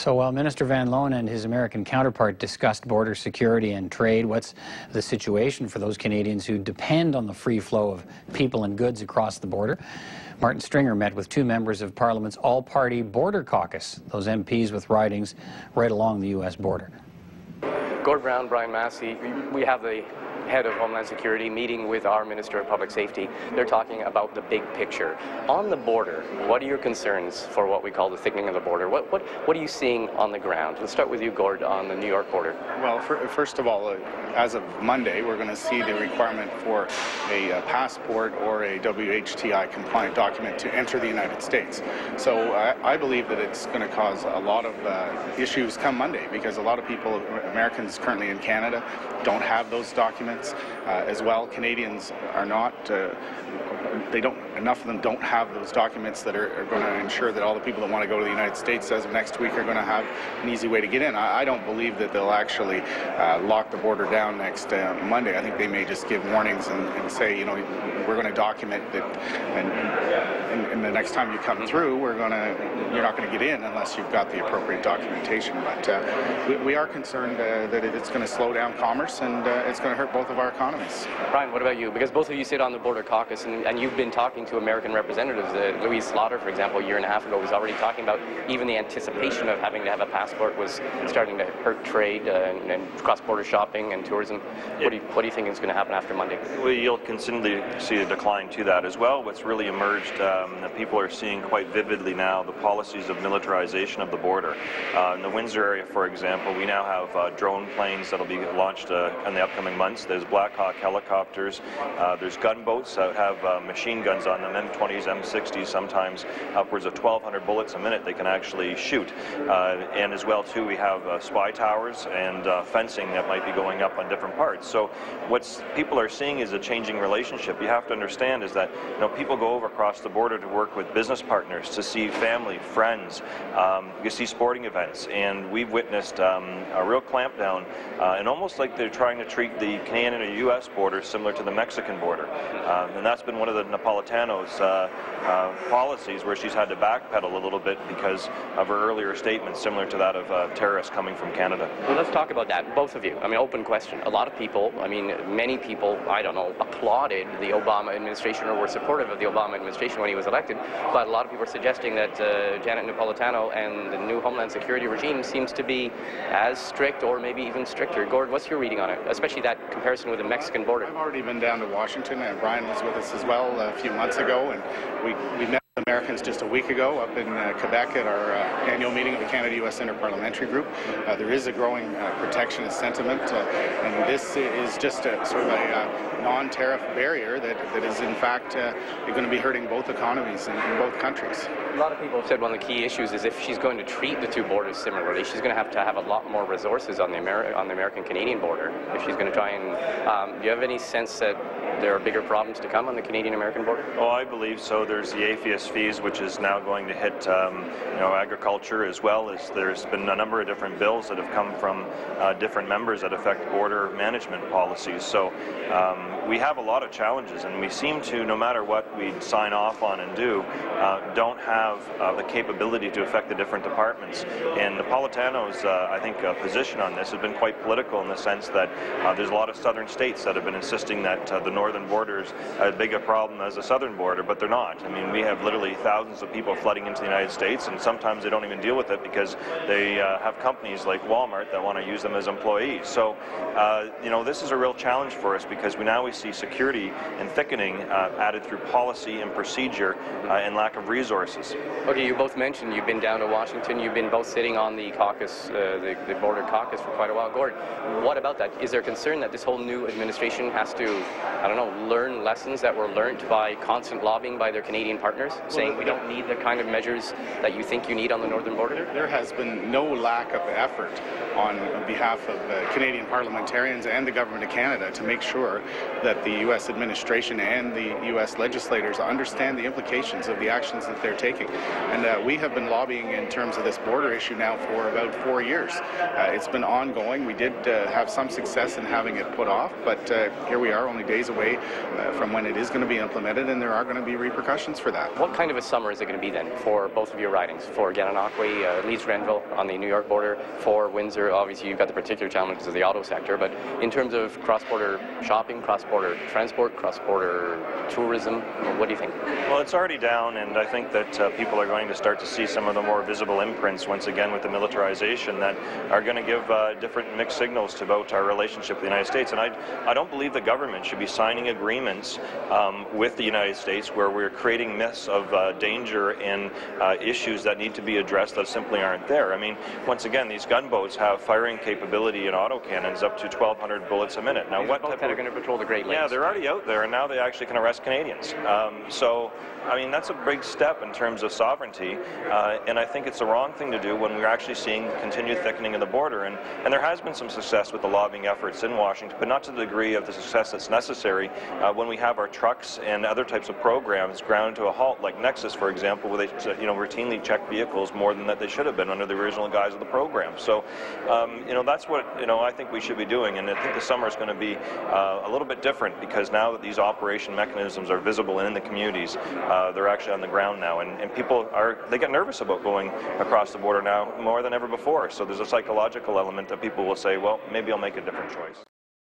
So while Minister Van Loan and his American counterpart discussed border security and trade, what's the situation for those Canadians who depend on the free flow of people and goods across the border? Martin Stringer met with two members of Parliament's all-party border caucus, those MPs with ridings right along the U.S. border. Gord Brown, Brian Massey, we have the head of Homeland Security meeting with our Minister of Public Safety. They're talking about the big picture. On the border, what are your concerns for what we call the thickening of the border? What are you seeing on the ground? Let's start with you, Gord, on the New York border. Well, first of all, as of Monday, we're going to see the requirement for a passport or a WHTI compliant document to enter the United States. So I believe that it's going to cause a lot of issues come Monday, because a lot of people, Americans currently in Canada, don't have those documents. As well, Canadians are not, enough of them don't have those documents that are going to ensure that all the people that want to go to the United States as of next week are going to have an easy way to get in. I don't believe that they'll actually lock the border down next Monday. I think they may just give warnings and say, you know, we're going to document that, and the next time you come through, you're not going to get in unless you've got the appropriate documentation. But we are concerned that it's going to slow down commerce, and it's going to hurt both of our economies. Brian, what about you? Because both of you sit on the border caucus, and you've been talking to American representatives. Louise Slaughter, for example, a year and a half ago, was already talking about even the anticipation of having to have a passport was starting to hurt trade and cross-border shopping and tourism. Yeah. What do you think is going to happen after Monday? Well, you'll continue to see a decline to that as well. What's really emerged, that people are seeing quite vividly now, the policies of militarization of the border. In the Windsor area, for example, we now have drone planes that will be launched in the upcoming months. There's Black Hawk helicopters. There's gunboats that have machine guns on them, M20s, M60s, sometimes upwards of 1,200 bullets a minute they can actually shoot. And as well, too, we have spy towers and fencing that might be going up on different parts. So what people are seeing is a changing relationship. You have to understand is that, you know, people go over across the border to work with business partners, to see family, friends, you see sporting events, and we've witnessed a real clampdown, and almost like they're trying to treat the Canadian and U.S. border similar to the Mexican border. And that's been one of the Napolitano's policies, where she's had to backpedal a little bit because of her earlier statements, similar to that of terrorists coming from Canada. Well, let's talk about that, both of you. I mean, open question. A lot of people, I mean, many people, I don't know, applauded the Obama administration or were supportive of the Obama administration when he was elected, but a lot of people are suggesting that Janet Napolitano and the new Homeland Security regime seems to be as strict or maybe even stricter. Gord, what's your reading on it, especially that comparison with the Mexican border? I've already been down to Washington, and Brian was with us as well a few months ago, and we met Americans just a week ago up in Quebec at our annual meeting of the Canada-U.S. Interparliamentary Group. There is a growing protectionist sentiment, and this is just a sort of a non-tariff barrier that is in fact going to be hurting both economies in both countries. A lot of people have said one of the key issues is if she's going to treat the two borders similarly, she's going to have a lot more resources on the American-Canadian border if she's going to try and. Do you have any sense that there are bigger problems to come on the Canadian-American border? Oh, I believe so. There's the APHIS fees, which is now going to hit agriculture, as well as there's been a number of different bills that have come from different members that affect border management policies. So we have a lot of challenges, and we seem to, no matter what we sign off on and do, don't have the capability to affect the different departments. And Napolitano's, I think, position on this has been quite political, in the sense that there's a lot of southern states that have been insisting that the northern border is as big a problem as the southern border, but they're not. I mean, we have literally thousands of people flooding into the United States, and sometimes they don't even deal with it because they have companies like Walmart that want to use them as employees. So, you know, this is a real challenge for us, because we see security and thickening added through policy and procedure and lack of resources. Okay, you both mentioned you've been down to Washington. You've been both sitting on the caucus, the border caucus, for quite a while. Gord, what about that? Is there concern that this whole new administration has to, I don't know, learn lessons that were learned by constant lobbying by their Canadian partners, saying we don't need the kind of measures that you think you need on the northern border? There has been no lack of effort on behalf of Canadian parliamentarians and the Government of Canada to make sure that the U.S. administration and the U.S. legislators understand the implications of the actions that they're taking. And we have been lobbying in terms of this border issue now for about 4 years. It's been ongoing. We did have some success in having it put off, but here we are, only days away away from when it is going to be implemented, and there are going to be repercussions for that. What kind of a summer is it going to be then for both of your ridings? For Gananoque, Leeds Grenville on the New York border, for Windsor, obviously you've got the particular challenges of the auto sector, but in terms of cross-border shopping, cross-border transport, cross-border tourism, what do you think? Well, it's already down, and I think that people are going to start to see some of the more visible imprints once again with the militarization that are going to give different mixed signals about our relationship with the United States. And I don't believe the government should be signing agreements with the United States where we're creating myths of danger and issues that need to be addressed that simply aren't there. I mean, once again, these gunboats have firing capability and autocannons up to 1,200 bullets a minute. Now, these what boats that are going to patrol the Great Lakes? Yeah, they're already out there, and now they actually can arrest Canadians. So, I mean, that's a big step in terms of sovereignty, and I think it's the wrong thing to do when we're actually seeing continued thickening of the border. And there has been some success with the lobbying efforts in Washington, but not to the degree of the success that's necessary when we have our trucks and other types of programs ground to a halt, like Nexus, for example, where they routinely check vehicles more than that they should have been under the original guise of the program. So, that's what I think we should be doing, and I think the summer is going to be a little bit different because now that these operation mechanisms are visible and in the communities, they're actually on the ground now, and people they get nervous about going across the border now more than ever before. So there's a psychological element that people will say, well, maybe I'll make a different choice.